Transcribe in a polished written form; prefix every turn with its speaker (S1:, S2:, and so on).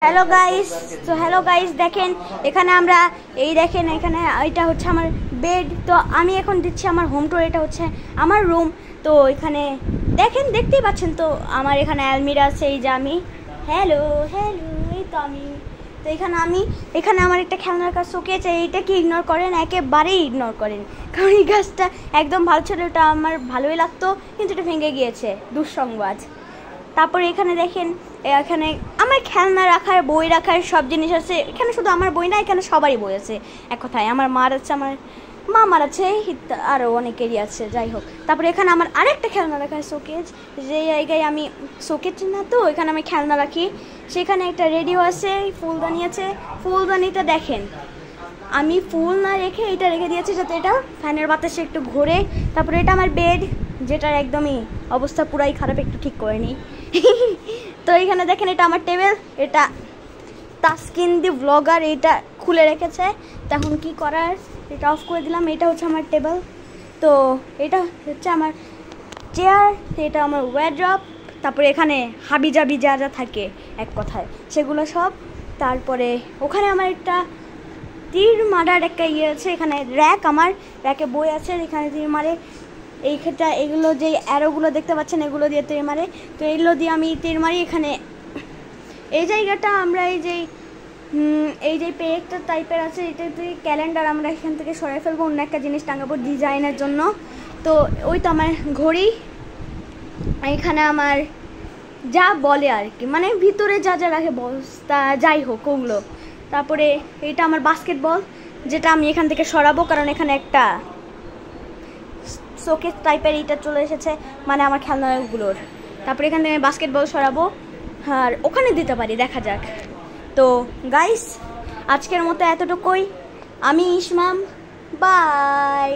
S1: Hello guys, তো hello guys, দেখেন এখানে আমরা দেখেন এখানে এটা হচ্ছে আমার বেড। তো আমি এখন দিচ্ছি আমার হোম ট্যুর। এটা হচ্ছে আমার রুম। তো এখানে দেখেন, দেখতেই পাচ্ছেন তো আমার এখানে আলমিরা আছে। এই যে আমি হ্যালো হ্যালো এই তো আমি তো এখানে আমার একটা খেলনার কাজ শোকেজ। এইটাকে ইগনোর করেন, একেবারেই ইগনোর করেন, কারণ এই গাছটা একদম ভালো ছিল। এটা আমার ভালোই লাগতো, কিন্তু এটা ভেঙে গিয়েছে, দুঃসংবাদ। তারপরে এখানে দেখেন, এখানে আমার খেলনা রাখার, বই রাখার সব জিনিস আছে। এখানে শুধু আমার বই না, এখানে সবারই বই আছে। এক কথায় আমার মার আছে, আমার মামার আছে, আরও অনেকেরই আছে। যাই হোক, তারপরে এখানে আমার আরেকটা খেলনা রাখার শোকেজ, যে জায়গায় আমি শোকেজ না, তো এখানে আমি খেলনা রাখি। সেখানে একটা রেডিও আছে, ফুলদানি আছে। ফুলদানিটা দেখেন, আমি ফুল না রেখে এটা রেখে দিয়েছি, যাতে এটা ফ্যানের বাতাসে একটু ঘোরে। তারপরে এটা আমার বেড, যেটার একদমই অবস্থা পুরাই খারাপ, একটু ঠিক করে নিই। তো এখানে দেখেন, এটা আমার টেবিল। এটা তাসকিন দি ব্লগার এটা খুলে রেখেছে, তখন কি করার, এটা অফ করে দিলাম। এটা হচ্ছে আমার টেবিল। তো এটা হচ্ছে আমার চেয়ার, এটা আমার ওয়ারড্রপ। তারপরে এখানে হাবিজাবি যা যা থাকে এক কথায় সেগুলো সব। তারপরে ওখানে আমার একটা তীর মারার একটা আছে। এখানে র্যাক, আমার র্যাকে বই আছে, এখানে তীর মারে। এইটা এগুলো যে অ্যারোগুলো দেখতে পাচ্ছেন, এগুলো দিয়ে তীর মারে। তো এগুলো দিয়ে আমি তীর মারি। এখানে এই জায়গাটা আমরা এই যে পেরেকটা টাইপের আছে, এটাতে ক্যালেন্ডার আমরা এখান থেকে সরাই ফেলবো, অন্য একটা জিনিস টাঙাবো ডিজাইনের জন্য। তো ওই তো আমার ঘড়ি। এখানে আমার যা বলে আর কি, মানে ভিতরে যা যা রাখে বস্তা, যাই হোক ওগুলো। তারপরে এটা আমার বাস্কেটবল, যেটা আমি এখান থেকে সরাবো, কারণ এখানে একটা শোকেস টাইপের এটা চলে এসেছে, মানে আমার খেলনাগুলোর। তারপরে এখান থেকে বাস্কেটবল সরাবো, আর ওখানে দিতে পারি, দেখা যাক। তো গাইস, আজকের মতো এতটুকুই। আমি ইসমাম, বাই।